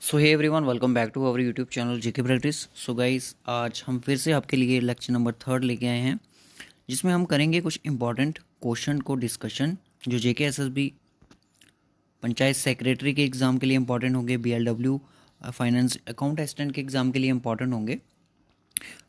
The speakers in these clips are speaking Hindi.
So hey everyone, welcome back to our YouTube channel JK practice. So guys, आज हम फिर से आपके लिए लेक्चर नंबर 3 लेके आए हैं, जिसमें हम करेंगे कुछ इंपॉर्टेंट क्वेश्चन को डिस्कशन जो जेके एसएसबी पंचायत सेक्रेटरी के एग्ज़ाम के लिए इंपॉर्टेंट होंगे, बीएलडब्ल्यू फाइनेंस अकाउंट असिस्टेंट के एग्ज़ाम के लिए इंपॉर्टेंट होंगे।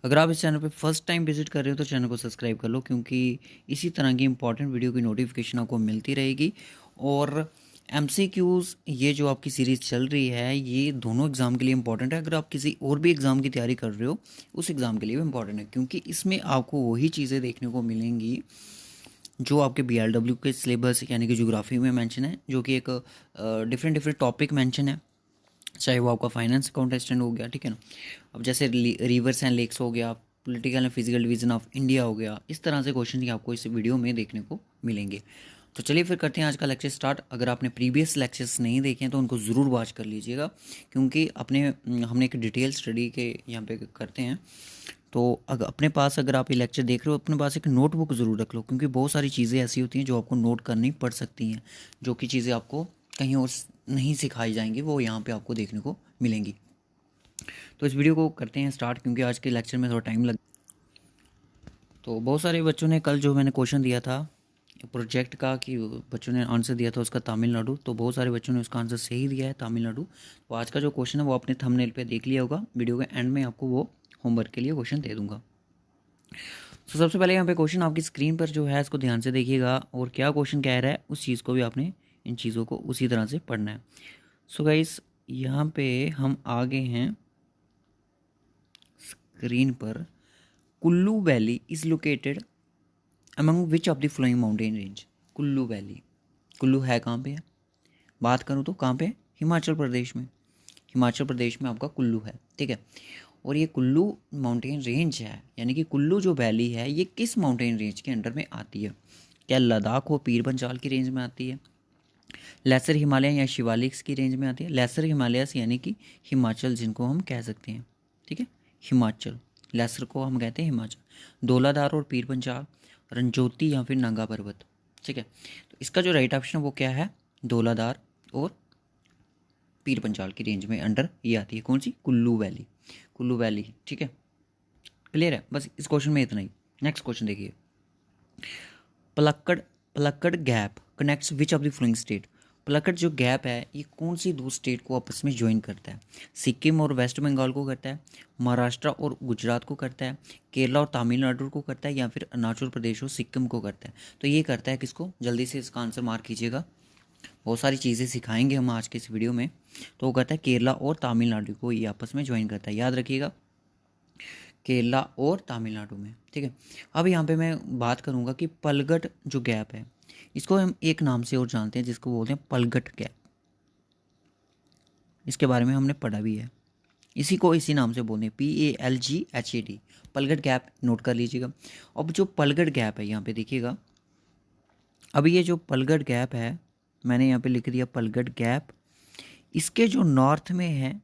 अगर आप इस चैनल पर फर्स्ट टाइम विजिट कर रहे हो तो चैनल को सब्सक्राइब कर लो, क्योंकि इसी तरह की इंपॉर्टेंट वीडियो की नोटिफिकेशन आपको मिलती रहेगी। और एमसीक्यूज़ ये जो आपकी सीरीज़ चल रही है, ये दोनों एग्ज़ाम के लिए इंपॉर्टेंट है। अगर आप किसी और भी एग्ज़ाम की तैयारी कर रहे हो, उस एग्ज़ाम के लिए भी इंपॉर्टेंट है, क्योंकि इसमें आपको वही चीज़ें देखने को मिलेंगी जो आपके बीएलडब्ल्यू के सिलेबस यानी कि ज्योग्राफी में मेंशन है, जो कि एक डिफरेंट डिफरेंट टॉपिक मेंशन है। चाहे वो आपका फाइनेंस अकाउंट असिस्टेंट हो गया, ठीक है ना। अब जैसे रिवर्स एंड लेक्स हो गया, political and physical division of India हो गया, इस तरह से क्वेश्चन ही आपको इस वीडियो में देखने को मिलेंगे। तो चलिए फिर करते हैं आज का लेक्चर स्टार्ट। अगर आपने प्रीवियस लेक्चर्स नहीं देखे हैं तो उनको ज़रूर वॉच कर लीजिएगा, क्योंकि हमने एक डिटेल स्टडी के यहाँ पे करते हैं। तो अगर अपने पास अगर आप ये लेक्चर देख रहे हो, अपने पास एक नोटबुक ज़रूर रख लो, क्योंकि बहुत सारी चीज़ें ऐसी होती हैं जो आपको नोट करनी पड़ सकती हैं, जो कि चीज़ें आपको कहीं और नहीं सिखाई जाएंगी, वो यहाँ पे आपको देखने को मिलेंगी। तो इस वीडियो को करते हैं स्टार्ट, क्योंकि आज के लेक्चर में थोड़ा टाइम लग। तो बहुत सारे बच्चों ने कल जो मैंने क्वेश्चन दिया था प्रोजेक्ट का, कि बच्चों ने आंसर दिया था उसका तमिलनाडु, तो बहुत सारे बच्चों ने उसका आंसर सही दिया है, तमिलनाडु। तो आज का जो क्वेश्चन है वो आपने थंबनेल पे देख लिया होगा। वीडियो के एंड में आपको वो होमवर्क के लिए क्वेश्चन दे दूंगा। तो सबसे पहले यहाँ पे क्वेश्चन आपकी स्क्रीन पर जो है इसको ध्यान से देखिएगा, और क्या क्वेश्चन कह रहा है उस चीज़ को भी आपने इन चीज़ों को उसी तरह से पढ़ना है। सो गाइस, यहाँ पे हम आगे हैं स्क्रीन पर। Kullu valley is located among which of the flowing mountain range. Kullu valley, Kullu है कहाँ पे है, बात करूँ तो कहाँ पे, हिमाचल प्रदेश में। हिमाचल प्रदेश में आपका कुल्लू है, ठीक है। और ये कुल्लू माउंटेन रेंज है, यानी कि कुल्लू जो वैली है ये किस माउंटेन रेंज के अंडर में आती है। क्या लद्दाख व पीर पंजाल की रेंज में आती है, लेसर हिमालय या शिवालिक्स की रेंज में आती है। लेसर हिमालयस यानी कि हिमाचल जिनको हम कह सकते हैं, ठीक है, हिमाचल। लेसर को हम कहते हैं हिमाचल। धौलाधार और पीर पंजाल, रंजोती या फिर नंगा पर्वत, ठीक है। तो इसका जो राइट ऑप्शन है वो क्या है, धौलाधार और पीर पंजाल की रेंज में अंडर ये आती है। कौन सी, कुल्लू वैली, कुल्लू वैली, ठीक है। क्लियर है, बस इस क्वेश्चन में इतना ही। नेक्स्ट क्वेश्चन देखिए। Palakkad Palakkad gap connects which of the flowing state. Palakkad जो गैप है ये कौन सी दो स्टेट को आपस में ज्वाइन करता है। सिक्किम और वेस्ट बंगाल को करता है, महाराष्ट्र और गुजरात को करता है, केरला और तमिलनाडु को करता है, या फिर अरुणाचल प्रदेश और सिक्किम को करता है। तो ये करता है किसको, जल्दी से इसका आंसर मार्क कीजिएगा। बहुत सारी चीज़ें सिखाएंगे हम आज के इस वीडियो में। तो वो कहता है केरला और तमिलनाडु को ये आपस में ज्वाइन करता है, याद रखिएगा, केरला और तमिलनाडु में, ठीक है। अब यहाँ पे मैं बात करूँगा कि पलगट जो गैप है इसको हम एक नाम से और जानते हैं, जिसको बोलते हैं पलगट गैप। इसके बारे में हमने पढ़ा भी है, इसी को इसी नाम से बोलते हैं, PALGHAT, पलगट गैप। नोट कर लीजिएगा। अब जो पलगट गैप है यहाँ पे देखिएगा, अभी ये जो पलगट गैप है मैंने यहाँ पे लिख दिया पलगट गैप, इसके जो नॉर्थ में है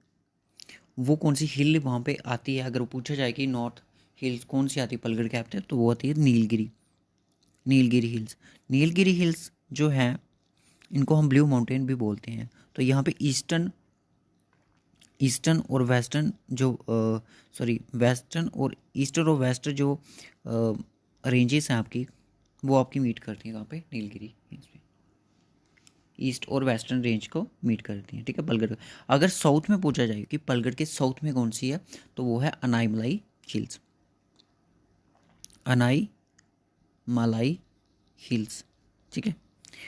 वो कौन सी हिल वहाँ पे आती है। अगर पूछा जाए कि नॉर्थ हिल्स कौन सी आती है पलगट गैप से, तो वो आती है नीलगिरी, नीलगिरी हिल्स। नीलगिरी हिल्स जो है इनको हम ब्लू माउंटेन भी बोलते हैं। तो यहाँ पे ईस्टर्न ईस्टर्न और वेस्टर्न जो वेस्टर्न और ईस्टर्न और वेस्ट जो रेंजेस हैं आपकी, वो आपकी मीट करती हैं कहाँ पे, नीलगिरी हिल्स पे। ईस्ट और वेस्टर्न रेंज को मीट करती हैं, ठीक है, पलगढ़। अगर साउथ में पूछा जाए कि पलगढ़ के साउथ में कौन सी है, तो वो है अनाईमलाई हिल्स, अनाई मलाई हिल्स, ठीक है।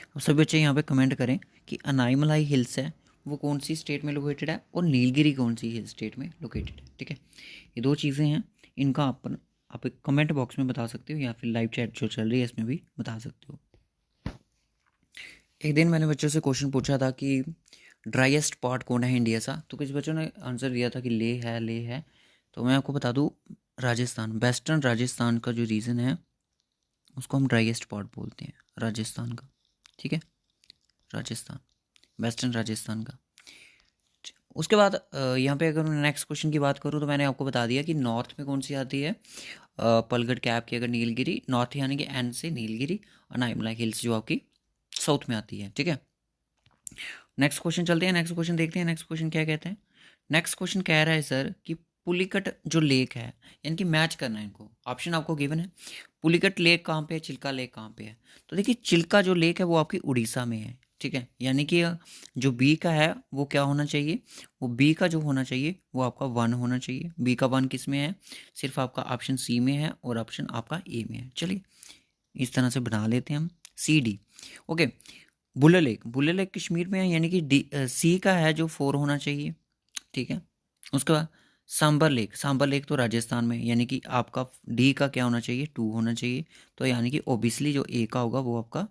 अब सभी बच्चे यहाँ पे कमेंट करें कि अनाईमलाई हिल्स है वो कौन सी स्टेट में लोकेटेड है, और नीलगिरी कौन सी हिल स्टेट में लोकेटेड है, ठीक है। ये दो चीज़ें हैं, इनका आप एक कमेंट बॉक्स में बता सकते हो, या फिर लाइव चैट जो चल रही है इसमें भी बता सकते हो। एक दिन मैंने बच्चों से क्वेश्चन पूछा था कि ड्राइएस्ट पार्ट कौन है इंडिया का, तो कुछ बच्चों ने आंसर दिया था कि लेह है, लेह है। तो मैं आपको बता दूं, राजस्थान, वेस्टर्न राजस्थान का जो रीजन है उसको हम ड्राइएस्ट पार्ट बोलते हैं, राजस्थान का, ठीक है, राजस्थान, वेस्टर्न राजस्थान का। उसके बाद यहाँ पे अगर मैं नेक्स्ट क्वेश्चन की बात करूँ, तो मैंने आपको बता दिया कि नॉर्थ में कौन सी आती है, पलगढ़ कैप की, अगर नीलगिरी नॉर्थ यानी कि एन से नीलगिरी, और नाइमलाई हिल्स जो आपकी साउथ में आती है, ठीक है। नेक्स्ट क्वेश्चन चलते हैं, नेक्स्ट क्वेश्चन देखते हैं। नेक्स्ट क्वेश्चन क्या कहते हैं, नेक्स्ट क्वेश्चन कह रहा है सर कि पुलिकट जो लेक है, यानी कि मैच करना है इनको। ऑप्शन आपको गिवन है, पुलिकट लेक कहाँ पे है, चिल्का लेक कहाँ पे है। तो देखिए चिल्का जो लेक है वो आपकी उड़ीसा में है, ठीक है। यानी कि जो बी का है वो क्या होना चाहिए, वो बी का जो होना चाहिए वो आपका 1 होना चाहिए। बी का 1 किस में है, सिर्फ आपका ऑप्शन सी में है और ऑप्शन आपका ए में है। चलिए इस तरह से बना लेते हैं हम, C D. Okay, Wular lake Kashmir में है, यानी कि डी सी का है जो 4 होना चाहिए, ठीक है। उसके बाद सांबर लेक तो राजस्थान में, यानी कि आपका डी का क्या होना चाहिए, 2 होना चाहिए। तो यानी कि ओबियसली जो ए का होगा वो आपका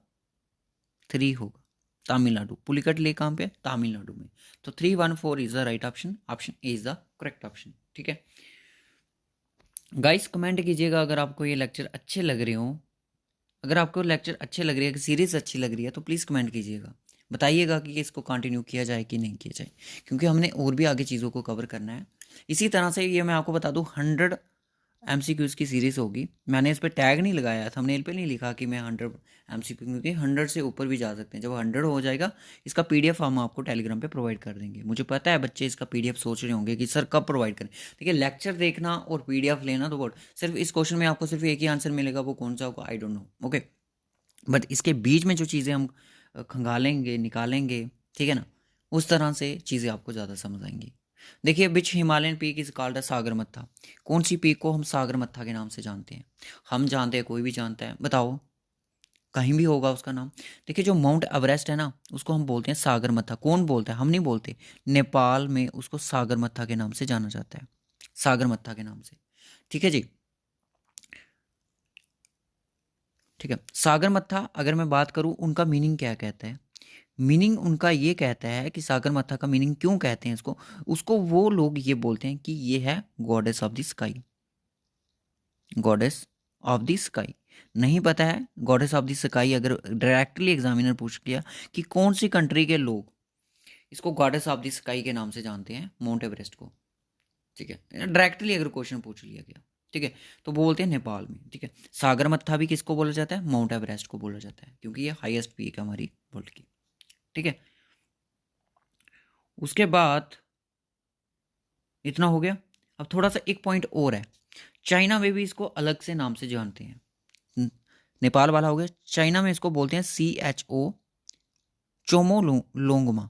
3 होगा। तमिलनाडु, पुलिकट लेक कहाँ पे है, तमिलनाडु में। तो 314 is the right option, option A is the correct option, ठीक है। गाइस कमेंट कीजिएगा अगर आपको ये लेक्चर अच्छे लग रहे हो, अगर आपको लेक्चर अच्छे लग रही है, सीरीज अच्छी लग रही है, तो प्लीज़ कमेंट कीजिएगा, बताइएगा कि इसको कंटिन्यू किया जाए कि नहीं किया जाए, क्योंकि हमने और भी आगे चीज़ों को कवर करना है। इसी तरह से ये मैं आपको बता दूं 100 MCQs की सीरीज़ होगी। मैंने इस पर टैग नहीं लगाया, थंबनेल पे नहीं लिखा कि मैं 100 MCQ, क्योंकि 100 से ऊपर भी जा सकते हैं। जब 100 हो जाएगा इसका PDF हम आपको टेलीग्राम पे प्रोवाइड कर देंगे। मुझे पता है बच्चे इसका PDF सोच रहे होंगे कि सर कब प्रोवाइड करें। देखिए लेक्चर देखना और PDF लेना तो बहुत, सिर्फ इस क्वेश्चन में आपको सिर्फ एक ही आंसर मिलेगा, वो कौन सा होगा I don't know, okay. But इसके बीच में जो चीज़ें हम खंगालेंगे निकालेंगे, ठीक है ना, उस तरह से चीज़ें आपको ज़्यादा समझ आएंगी। देखिए विच हिमालयन पीक इज कॉल्ड सागरमत्था, कौन सी पीक को हम सागरमत्था के नाम से जानते हैं। हम जानते हैं, कोई भी जानता है, बताओ, कहीं भी होगा उसका नाम। देखिए जो माउंट एवरेस्ट है ना उसको हम बोलते हैं सागरमत्था। कौन बोलता है, हम नहीं बोलते। नेपाल में उसको सागरमत्था के नाम से जाना जाता है, सागरमत्था के नाम से, ठीक है जी। ठीक है, सागरमत्था अगर मैं बात करूं उनका मीनिंग क्या कहता है, मीनिंग उनका ये कहता है कि सागरमाथा का मीनिंग क्यों कहते हैं इसको, उसको वो लोग ये बोलते हैं कि ये है goddess of the sky, goddess of the sky. नहीं पता है गॉडेस ऑफ द स्काई, अगर डायरेक्टली एग्जामिनर पूछ लिया कि कौन सी कंट्री के लोग इसको गॉडेस ऑफ द स्काई के नाम से जानते हैं माउंट एवरेस्ट को, ठीक है, डायरेक्टली अगर क्वेश्चन पूछ लिया गया, ठीक है, तो बोलते हैं नेपाल में, ठीक है। सागरमत्था भी किसको बोला जाता है, माउंट एवरेस्ट को बोला जाता है, क्योंकि ये हाईएस्ट पीक है हमारी वर्ल्ड की, ठीक है। उसके बाद इतना हो गया। अब थोड़ा सा एक पॉइंट और है, चाइना में भी इसको अलग से नाम से जानते हैं। नेपाल वाला हो गया, चाइना में इसको बोलते हैं CHO चोमो लोंगमा।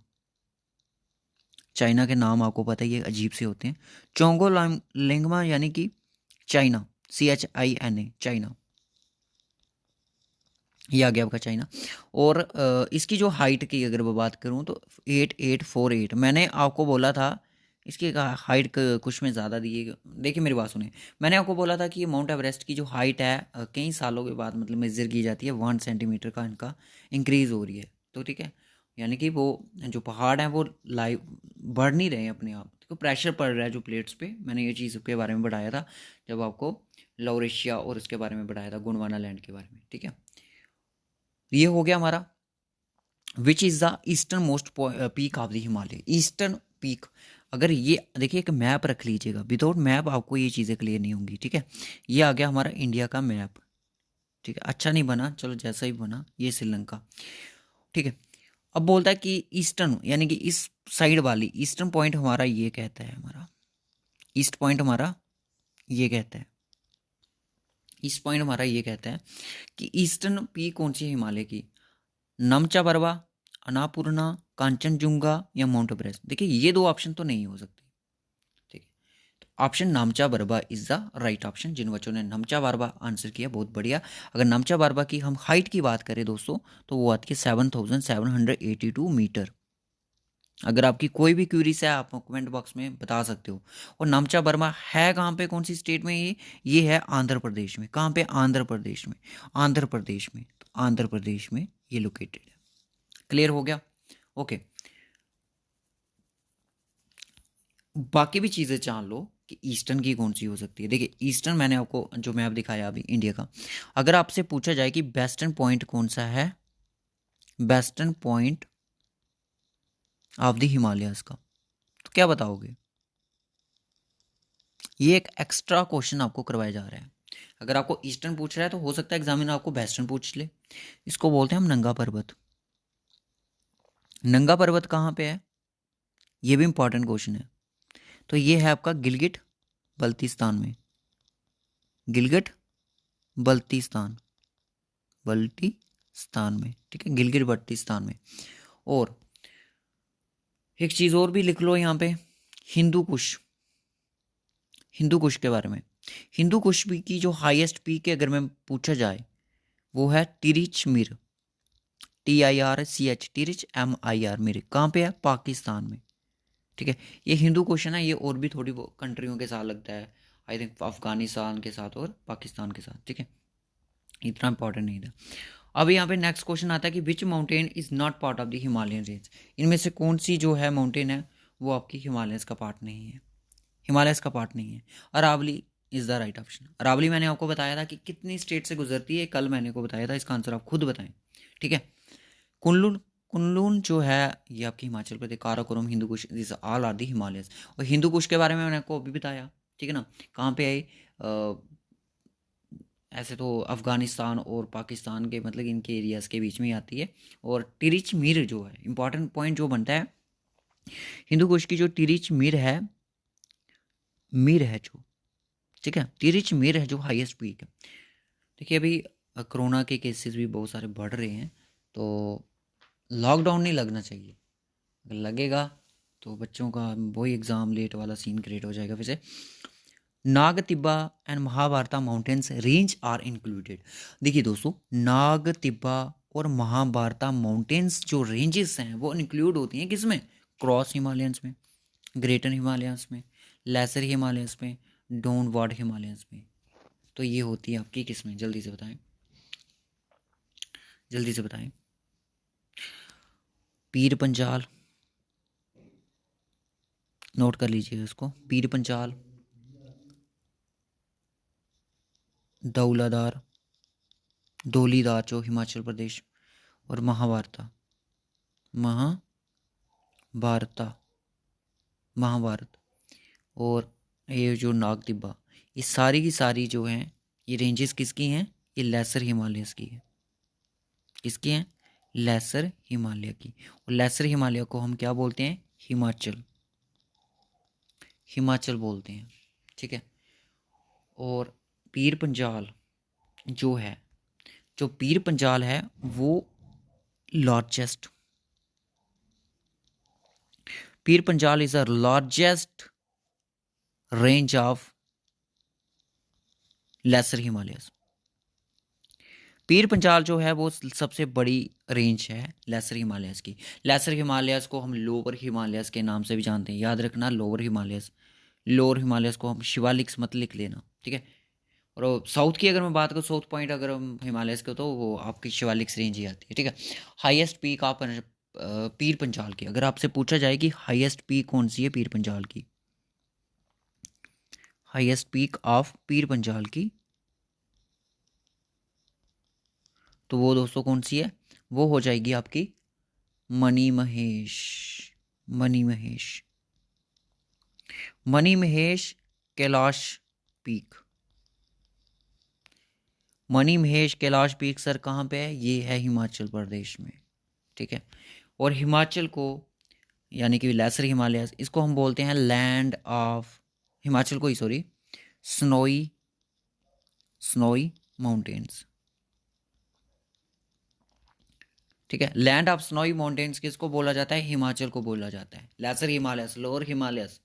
चाइना के नाम आपको पता ही है अजीब से होते हैं। चोंगो लेंगमा यानी कि चाइना, CHINA चाइना, ये आ गया आपका चाइना। और इसकी जो हाइट की अगर मैं बात करूं तो 8848, मैंने आपको बोला था इसकी हाइट कुछ में ज़्यादा दी है। देखिए मेरी बात सुने, मैंने आपको बोला था कि ये माउंट एवरेस्ट की जो हाइट है कई सालों के बाद मतलब मेजर की जाती है, 1 सेंटीमीटर का इनका इंक्रीज हो रही है, तो ठीक है। यानी कि वो जो पहाड़ हैं वो लाइव बढ़ नहीं रहे हैं अपने आप, तो प्रेशर पड़ रहा है जो प्लेट्स पे। मैंने ये चीज़ के बारे में बताया था जब आपको लॉरेशिया और उसके बारे में बताया था, गोंडवाना लैंड के बारे में, ठीक है। ये हो गया हमारा which is the eastern most peak of the Himalaya, eastern peak. अगर ये देखिए एक मैप रख लीजिएगा, विदाउट मैप आपको ये चीज़ें क्लियर नहीं होंगी, ठीक है। ये आ गया हमारा इंडिया का मैप, ठीक है, अच्छा नहीं बना, चलो जैसा ही बना, ये श्रीलंका, ठीक है। अब बोलता है कि ईस्टर्न यानी कि इस साइड वाली ईस्टर्न पॉइंट हमारा ये कहता है, हमारा ईस्ट पॉइंट हमारा ये कहता है, ईस्ट पॉइंट हमारा ये कहता है कि ईस्टर्न पीक कौन सी है हिमालय की, नमचा बरवा, अन्नपूर्णा, कांचनजुंगा या माउंट एवरेस्ट। देखिए ये दो ऑप्शन तो नहीं हो सकते, ठीक है। तो option Namcha Barwa is the right option. जिन बच्चों ने नमचा बरवा आंसर किया बहुत बढ़िया। अगर नमचा बरवा की हम हाइट की बात करें दोस्तों तो वो आती है 7782 मीटर। अगर आपकी कोई भी क्यूरीज है आप कमेंट बॉक्स में बता सकते हो। और नामचा बर्मा है कहाँ पे, कौन सी स्टेट में, ये है आंध्र प्रदेश में। कहाँ पे, आंध्र प्रदेश में, आंध्र प्रदेश में, तो आंध्र प्रदेश में ये लोकेटेड है। क्लियर हो गया, ओके। बाकी भी चीज़ें जान लो कि ईस्टर्न की कौन सी हो सकती है। देखिए ईस्टर्न मैंने आपको जो मैप दिखाया अभी इंडिया का, अगर आपसे पूछा जाए कि वेस्टर्न पॉइंट कौन सा है, western point of the Himalayas का, तो क्या बताओगे। ये एक एक्स्ट्रा क्वेश्चन आपको करवाया जा रहा है। अगर आपको ईस्टर्न पूछ रहा है तो हो सकता है एग्जामिनर आपको वेस्टर्न पूछ ले। इसको बोलते हैं हम नंगा पर्वत। नंगा पर्वत कहाँ पे है, ये भी इंपॉर्टेंट क्वेश्चन है। तो ये है आपका गिलगिट बल्तिस्तान में, गिलगिट बल्तिस्तान, बल्टिस्तान में, ठीक है, गिलगिट बल्टिस्तान में। और एक चीज़ और भी लिख लो यहाँ पे, हिंदू कुश, हिंदू कुश के बारे में। हिंदू कुश भी की जो हाईएस्ट पीक है अगर मैं पूछा जाए वो है तिरिच मिर, TIRCH, तिरिच MIR मिर। कहाँ पे है? पाकिस्तान में, ठीक है। ये हिंदू कुश है ना, ये और भी थोड़ी कंट्रियों के साथ लगता है, आई थिंक अफगानिस्तान के साथ और पाकिस्तान के साथ, ठीक है, इतना इंपॉर्टेंट नहीं था। अब यहाँ पे नेक्स्ट क्वेश्चन आता है कि which mountain is not part of the Himalayan range, इनमें से कौन सी जो है माउंटेन है वो आपकी हिमालयस का पार्ट नहीं है, हिमालयस का पार्ट नहीं है। Aravalli is the right option. Aravalli मैंने आपको बताया था कि कितनी स्टेट से गुजरती है, कल मैंने को बताया था, इसका आंसर आप खुद बताएं, ठीक है। कुनलुन, कुनलुन जो है ये आपकी Himachal Pradesh, Karakoram, Hindu Kush, this all are the Himalayas. और हिंदू कुश के बारे में मैंने आपको अभी बताया, ठीक है ना, कहाँ पे आई, ऐसे तो अफ़गानिस्तान और पाकिस्तान के मतलब इनके एरियाज़ के बीच में ही आती है। और तिरिच मीर जो है इंपॉर्टेंट पॉइंट जो बनता है, हिंदू कुश की जो तिरिच मीर है, मीर है जो, ठीक है, तिरिच मीर है जो हाईएस्ट पीक है। देखिए अभी कोरोना के केसेस भी बहुत सारे बढ़ रहे हैं, तो लॉकडाउन नहीं लगना चाहिए, अगर लगेगा तो बच्चों का वही एग्ज़ाम लेट वाला सीन क्रिएट हो जाएगा फिर से। Nag Tibba and Mahabharata mountains range are included. देखिए दोस्तों, नाग तिब्बा और महाभारता माउंटेन्स जो रेंजेस हैं वो इंक्लूड होती हैं किस में? क्रॉस हिमालयंस में, ग्रेटर हिमालयंस में, लेसर हिमालयंस में, डाउनवर्ड हिमालयंस में। तो ये होती है आपकी किस में? जल्दी से बताएं, जल्दी से बताएं। पीर पंजाल, नोट कर लीजिएगा इसको, पीर पंजाल, दौलाधार, धौलीधार जो हिमाचल प्रदेश, और महाभारता, महाभारता, महाभारत, और ये जो नाग तिब्बा, ये सारी की सारी जो हैं ये रेंजेस किसकी हैं? ये लेसर हिमालयस की है। किसकी हैं? लेसर हिमालय की। और लेसर हिमालय को हम क्या बोलते हैं? हिमाचल, हिमाचल बोलते हैं, ठीक है। और पीर पंजाल जो है, जो पीर पंजाल है वो largest, Pir Panjal is the largest range of lesser Himalayas. Pir Panjal जो है वो सबसे बड़ी रेंज है लेसर हिमालयस की। लेसर हिमालयस को हम लोअर हिमालयस के नाम से भी जानते हैं, याद रखना, लोअर हिमालयस, लोअर हिमालयस को हम शिवालिक्स मत लिख लेना, ठीक है। और साउथ की अगर मैं बात करूँ, साउथ पॉइंट अगर हम हिमालयस को, तो वो आपकी शिवालिक्स रेंज ही आती है, ठीक है। हाईएस्ट पीक आप पीर पंजाल की, अगर आपसे पूछा जाए कि हाईएस्ट पीक कौन सी है पीर पंजाल की, highest peak of Pir Panjal की, तो वो दोस्तों कौन सी है? वो हो जाएगी आपकी money Mahesh, money Mahesh, money Mahesh Kailash peak. Money Mahesh Kailash peak sir कहाँ पे है? ये है हिमाचल प्रदेश में, ठीक है। और हिमाचल को यानी कि लेसर हिमालय, इसको हम बोलते हैं लैंड ऑफ, हिमाचल को ही सॉरी, स्नोई, स्नोई माउंटेन्स, ठीक है। लैंड ऑफ स्नोई माउंटेन्स किसको बोला जाता है? हिमाचल को बोला जाता है। लेसर हिमालयस, लोअर हिमालयस,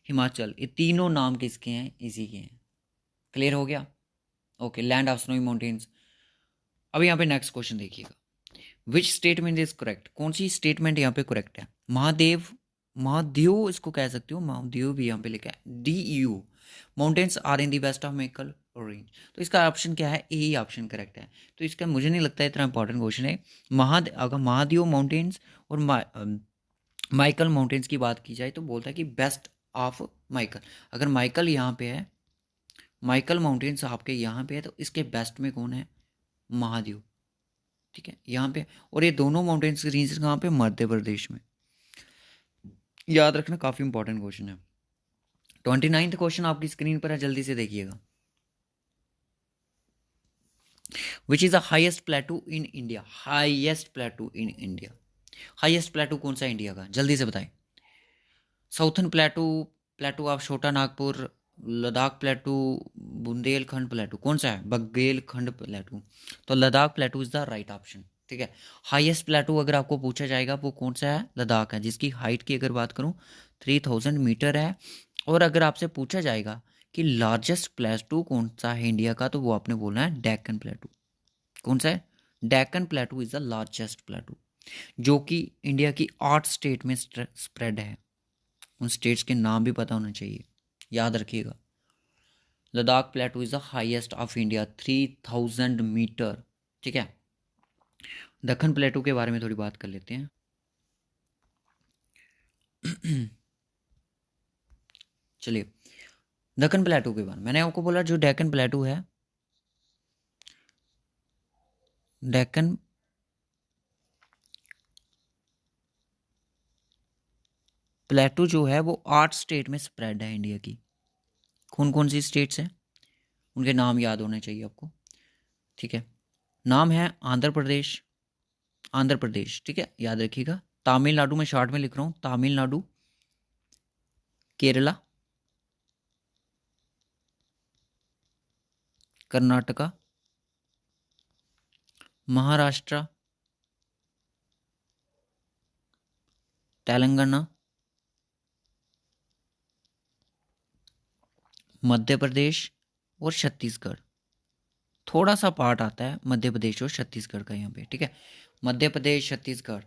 हिमाचल, ये तीनों नाम किसके हैं? इसी के हैं। क्लियर हो गया? Okay, land of snowy mountains. अब यहाँ पे नेक्स्ट क्वेश्चन देखिएगा, विच स्टेटमेंट इज करेक्ट? कौन सी स्टेटमेंट यहाँ पे करेक्ट है? महादेव, महादेव इसको कह सकते हो, महादेव भी यहाँ पे लिखा है, DU, mountains are in the west of Maikal range. तो इसका ऑप्शन क्या है? ए ही ऑप्शन करेक्ट है। तो इसका मुझे नहीं लगता है इतना इंपॉर्टेंट क्वेश्चन है। अगर महादेव माउंटेन्स और माइकल माउंटेन्स की बात की जाए तो बोलता है कि बेस्ट ऑफ माइकल। अगर माइकल यहाँ पे है, माइकल माउंटेन्स आपके यहाँ पे है, तो इसके बेस्ट में कौन है? महादेव, ठीक है, यहाँ पे। और ये दोनों माउंटेन्स रेंज कहाँ पे? मध्य प्रदेश में। याद रखना, काफी इंपॉर्टेंट क्वेश्चन है। 29वां क्वेश्चन आपकी स्क्रीन पर है, जल्दी से देखिएगा। Which is the highest प्लेटू in India? Highest प्लेटू in India, highest प्लेटू कौन सा इंडिया का? जल्दी से बताएं। साउथर्न प्लेटू, प्लेटू ऑफ छोटा नागपुर, लद्दाख प्लेटू, बुंदेलखंड प्लेटू, कौन सा है? बघेलखंड प्लेटू। तो Ladakh plateau is the right option. ठीक है। हाईएस्ट प्लेटू अगर आपको पूछा जाएगा वो कौन सा है? लद्दाख है, जिसकी हाइट की अगर बात करूँ 3000 मीटर है। और अगर आपसे पूछा जाएगा कि लार्जेस्ट प्लेटू कौन सा है इंडिया का, तो वो आपने बोलना है डेक्कन प्लेटू। कौन सा है? डेक्कन प्लेटू इज द लार्जेस्ट प्लेटू, जो कि इंडिया की 8 स्टेट में स्प्रेड है। उन स्टेट्स के नाम भी पता होना चाहिए, याद रखिएगा। Ladakh plateau is the highest of India, 3000 metre. ठीक है। दक्कन प्लेटू के बारे में थोड़ी बात कर लेते हैं। चलिए, दक्कन प्लेटू के बारे में मैंने आपको बोला, जो डेक्कन प्लेटू है, डेक्कन प्लेटू जो है वो 8 स्टेट में स्प्रेड है इंडिया की। कौन कौन सी स्टेट्स हैं, उनके नाम याद होने चाहिए आपको। ठीक है। नाम है आंध्र प्रदेश, आंध्र प्रदेश, ठीक है, याद रखिएगा। तमिलनाडु में शॉर्ट में लिख रहा हूँ, तमिलनाडु, केरला, कर्नाटका, महाराष्ट्र, तेलंगाना, मध्य प्रदेश और छत्तीसगढ़। थोड़ा सा पार्ट आता है मध्य प्रदेश और छत्तीसगढ़ का यहाँ पे। ठीक है। मध्य प्रदेश, छत्तीसगढ़,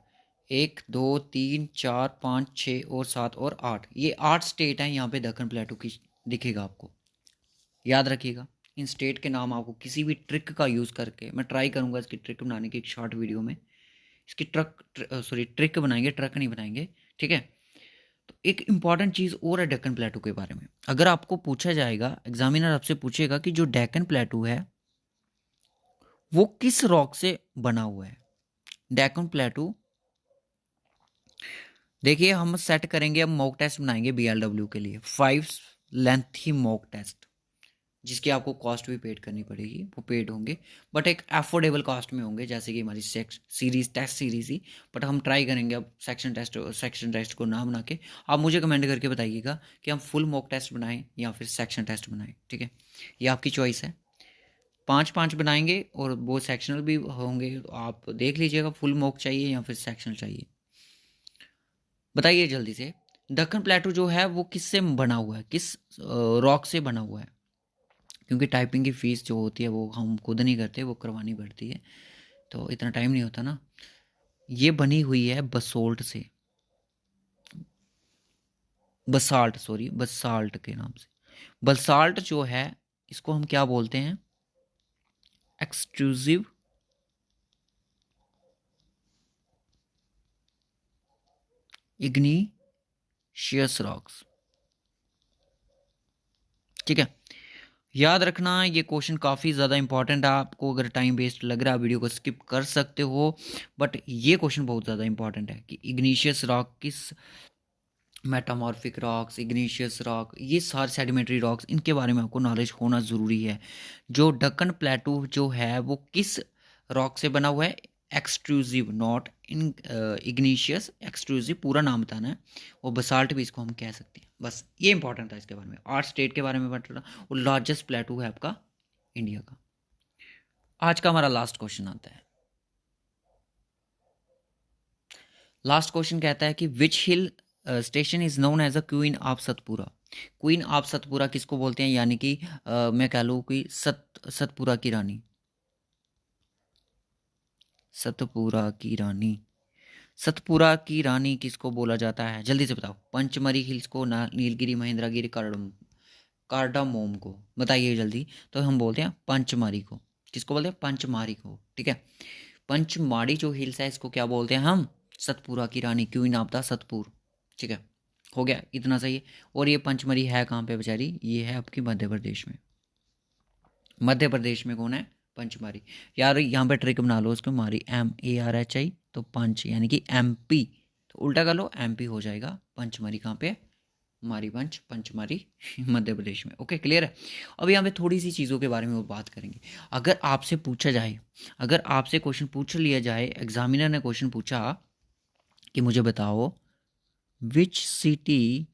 1 2 3 4 5 6 और 7 और 8, ये 8 स्टेट हैं यहाँ पे दक्कन प्लेटू की दिखेगा आपको। याद रखिएगा इन स्टेट के नाम। आपको किसी भी ट्रिक का यूज़ करके, मैं ट्राई करूँगा इसकी ट्रिक बनाने की एक शॉर्ट वीडियो में, इसकी ट्रिक बनाएंगे, ट्रक नहीं बनाएंगे। ठीक है। तो एक इम्पॉर्टेंट चीज़ और है डेक्कन प्लेटू के बारे में। अगर आपको पूछा जाएगा, एग्जामिनर आपसे पूछेगा कि जो डेक्कन प्लेटू है वो किस रॉक से बना हुआ है। डेक्कन प्लेटू, देखिए हम सेट करेंगे, अब मॉक टेस्ट बनाएंगे BLW के लिए, 5 लेंथी मॉक टेस्ट, जिसकी आपको कॉस्ट भी पेड करनी पड़ेगी, वो पेड होंगे बट एक अफोर्डेबल कॉस्ट में होंगे, जैसे कि हमारी सीरीज टेस्ट सीरीज ही। बट हम ट्राई करेंगे अब सेक्शन टेस्ट को ना बना के। आप मुझे कमेंट करके बताइएगा कि हम फुल मॉक टेस्ट बनाएं या फिर सेक्शन टेस्ट बनाएं। ठीक है, ये आपकी चॉइस है। 5-5 बनाएंगे और वो सेक्शनल भी होंगे, तो आप देख लीजिएगा फुल मॉक चाहिए या फिर सेक्शनल चाहिए। बताइए जल्दी से, दक्कन प्लेटू जो है वो किससे बना हुआ है, किस रॉक से बना हुआ है? क्योंकि टाइपिंग की फ़ीस जो होती है वो हम खुद नहीं करते, वो करवानी पड़ती है, तो इतना टाइम नहीं होता ना। ये बनी हुई है बसोल्ट से, बसाल्ट, सॉरी, बसाल्ट के नाम से। बसाल्ट जो है इसको हम क्या बोलते हैं? Extrusive इग्नीशियस rocks. ठीक है, याद रखना ये क्वेश्चन काफ़ी ज़्यादा इंपॉर्टेंट है। आपको अगर टाइम वेस्ट लग रहा है वीडियो को स्किप कर सकते हो, बट ये क्वेश्चन बहुत ज़्यादा इंपॉर्टेंट है कि इग्नीशियस रॉक किस, मेटामॉर्फिक रॉक्स, इग्नीशियस रॉक, ये सारे सेडिमेंट्री रॉक्स, इनके बारे में आपको नॉलेज होना ज़रूरी है। जो दक्कन प्लेटू जो है वो किस रॉक से बना हुआ है? एक्सट्रूसिव, नॉट इन इग्नीशियस, एक्सट्रूसिव पूरा नाम बताना है। और बसाल्ट भी इसको हम कह सकते हैं। बस ये इंपॉर्टेंट था इसके बारे में। 8 स्टेट के बारे में बता रहा। और लार्जेस्ट प्लेटू है आपका इंडिया का। आज का हमारा लास्ट क्वेश्चन आता है। लास्ट क्वेश्चन कहता है कि which hill station is known as a queen of Satpura. Queen of Satpura किसको बोलते हैं? यानी कि मैं कह लूँ कि सतपुरा की रानी, सतपुरा की रानी, सतपुरा की रानी किसको बोला जाता है? जल्दी से बताओ। पंचमरी हिल्स को, नीलगिरी, महेंद्रगिरी, कार्डामोम को, बताइए जल्दी। तो हम बोलते हैं पंचमारी को। किसको बोलते हैं? पंचमारी को। ठीक है। पंचमाड़ी जो हिल्स है इसको क्या बोलते हैं हम? सतपुरा की रानी, क्वीन ऑफ द सतपुर। ठीक है, हो गया, इतना सही है। और ये पंचमरी है कहाँ पे बेचारी? ये है आपकी मध्य प्रदेश में। मध्य प्रदेश में कौन है? पंचमारी। यार यहाँ पे ट्रिक बना लो उसको, मारी MARHI, तो पंच यानी कि MP, तो उल्टा कर लो MP हो जाएगा। पंचमरी कहाँ पे? मारी पंच, पंचमारी मध्य प्रदेश में। ओके, क्लियर है। अब यहाँ पे थोड़ी सी चीज़ों के बारे में और बात करेंगे। अगर आपसे पूछा जाए, अगर आपसे क्वेश्चन पूछ लिया जाए, एग्जामिनर ने क्वेश्चन पूछा कि मुझे बताओ विच सिटी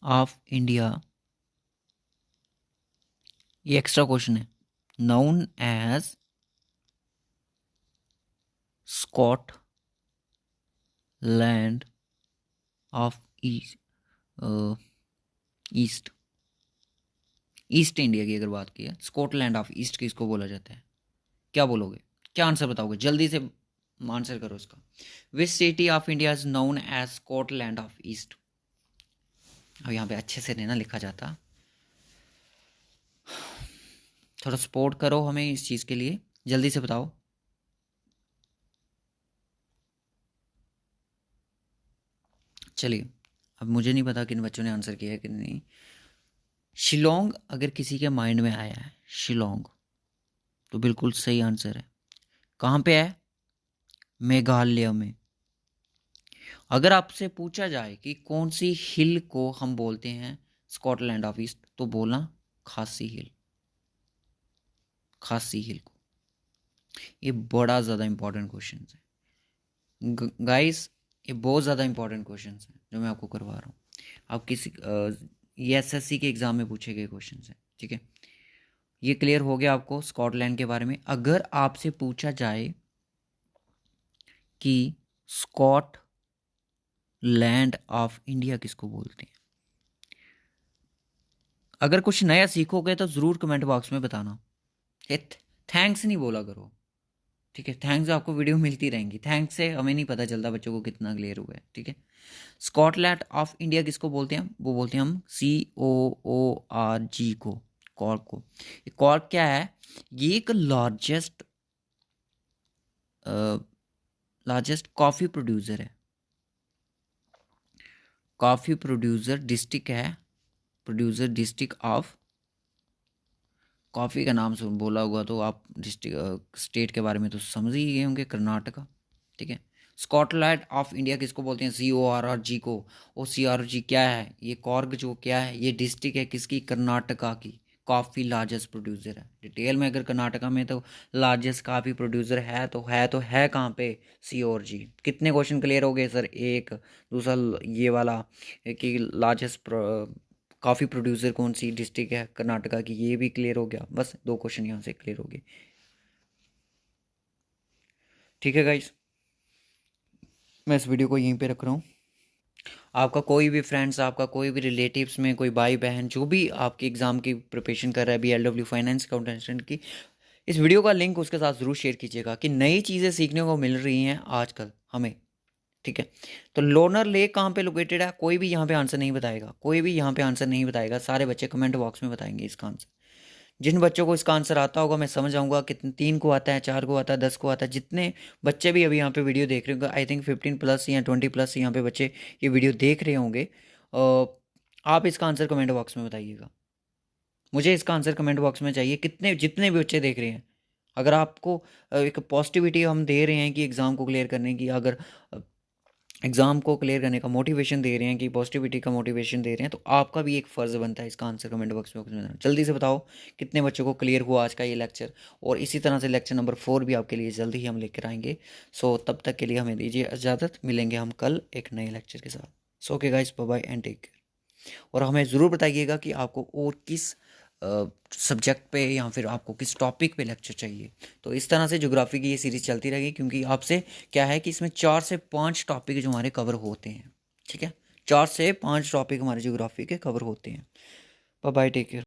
ऑफ इंडिया, ये एक्स्ट्रा क्वेश्चन है, known as Scotland of east. East India की अगर बात की है, स्कॉटलैंड ऑफ ईस्ट किसको बोला जाता है? क्या बोलोगे, क्या आंसर बताओगे? जल्दी से आंसर करो इसका। Which city of India is known as Scotland of east? अब यहाँ पे अच्छे से नहीं ना लिखा जाता, थोड़ा सपोर्ट करो हमें इस चीज़ के लिए, जल्दी से बताओ। चलिए, अब मुझे नहीं पता किन बच्चों ने आंसर किया है कि नहीं। शिलोंग अगर किसी के माइंड में आया है, शिलोंग, तो बिल्कुल सही आंसर है। कहाँ पे है? मेघालय में। अगर आपसे पूछा जाए कि कौन सी हिल को हम बोलते हैं स्कॉटलैंड ऑफ ईस्ट, तो बोलना खासी हिल, खासी हिल को। ये बड़ा ज़्यादा इंपॉर्टेंट क्वेश्चन है गाइस, ये बहुत ज़्यादा इंपॉर्टेंट क्वेश्चन है जो मैं आपको करवा रहा हूँ। आप किसी ये एसएससी के एग्ज़ाम में पूछे गए क्वेश्चन हैं, ठीक है। ये क्लियर हो गया आपको स्कॉटलैंड के बारे में। अगर आपसे पूछा जाए कि स्कॉट लैंड ऑफ इंडिया किसको बोलते हैं, अगर कुछ नया सीखोगे तो ज़रूर कमेंट बॉक्स में बताना। थैंक्स नहीं बोला करो, ठीक है। थैंक्स आपको वीडियो मिलती रहेंगी, थैंक्स से हमें नहीं पता चलता बच्चों को कितना क्लियर हुआ है, ठीक है। स्कॉटलैंड ऑफ इंडिया किसको बोलते हैं? वो बोलते हैं हम COORG को, कॉर्क को। कॉर्क क्या है? ये एक लार्जेस्ट कॉफ़ी प्रोड्यूसर है, कॉफ़ी प्रोड्यूसर डिस्ट्रिक्ट है, प्रोड्यूसर डिस्ट्रिक्ट ऑफ, कॉफ़ी का नाम सुन बोला होगा तो आप डिस्ट्रिक्ट स्टेट के बारे में तो समझ ही गए होंगे, कर्नाटका, ठीक है। स्कॉटलैंड ऑफ इंडिया किसको बोलते हैं? CORG को। और CRG क्या है? ये कॉर्ग जो क्या है, ये डिस्ट्रिक्ट है किसकी? कर्नाटका की। कॉफ़ी लार्जेस्ट प्रोड्यूसर है। डिटेल में अगर कर्नाटका में तो लार्जेस्ट कॉफ़ी प्रोड्यूसर है तो है कहाँ पे? CORG। कितने क्वेश्चन क्लियर हो गए सर? एक। दूसरा ये वाला कि लार्जेस्ट कॉफ़ी प्रोड्यूसर कौन सी डिस्ट्रिक्ट है कर्नाटका की, ये भी क्लियर हो गया। बस 2 क्वेश्चन यहाँ से क्लियर हो गए, ठीक है गाइस। मैं इस वीडियो को यहीं पे रख रहा हूँ। आपका कोई भी फ्रेंड्स, आपका कोई भी रिलेटिव्स में कोई भाई बहन जो भी आपकी एग्ज़ाम की प्रिपरेशन कर रहा है, BLW फाइनेंस अकाउंटेंट की, इस वीडियो का लिंक उसके साथ ज़रूर शेयर कीजिएगा कि नई चीज़ें सीखने को मिल रही हैं आजकल हमें, ठीक है। तो लोनर लेक कहाँ पे लोकेटेड है? कोई भी यहाँ पे आंसर नहीं बताएगा, कोई भी यहाँ पे आंसर नहीं बताएगा, सारे बच्चे कमेंट बॉक्स में बताएंगे इसका आंसर। जिन बच्चों को इसका आंसर आता होगा, मैं समझ आऊँगा कितने, 3 को आता है, 4 को आता है, 10 को आता है। जितने बच्चे भी अभी यहाँ पे वीडियो देख रहे होंगे, आई थिंक 15+ या 20+ यहाँ पे बच्चे ये वीडियो देख रहे होंगे, आप इसका आंसर कमेंट बॉक्स में बताइएगा। मुझे इसका आंसर कमेंट बॉक्स में चाहिए, कितने जितने भी बच्चे देख रहे हैं। अगर आपको एक पॉजिटिविटी हम दे रहे हैं कि एग्ज़ाम को क्लियर करने की, अगर एग्ज़ाम को क्लियर करने का मोटिवेशन दे रहे हैं, कि पॉजिटिविटी का मोटिवेशन दे रहे हैं, तो आपका भी एक फ़र्ज़ बनता है इसका आंसर कमेंट बॉक्स में देना। जल्दी से बताओ कितने बच्चों को क्लियर हुआ आज का ये लेक्चर, और इसी तरह से लेक्चर नंबर 4 भी आपके लिए जल्दी ही हम लेकर आएंगे। सो तब तक के लिए हमें दीजिए इजाज़त, मिलेंगे हम कल एक नए लेक्चर के साथ। So okay guys, bye bye and take care. और हमें ज़रूर बताइएगा कि आपको और किस सब्जेक्ट पे या फिर आपको किस टॉपिक पे लेक्चर चाहिए। तो इस तरह से ज्योग्राफी की ये सीरीज़ चलती रहेगी, क्योंकि आपसे क्या है कि इसमें 4 से 5 टॉपिक जो हमारे कवर होते हैं, ठीक है। 4 से 5 टॉपिक हमारे ज्योग्राफी के कवर होते हैं। Bye bye, take care.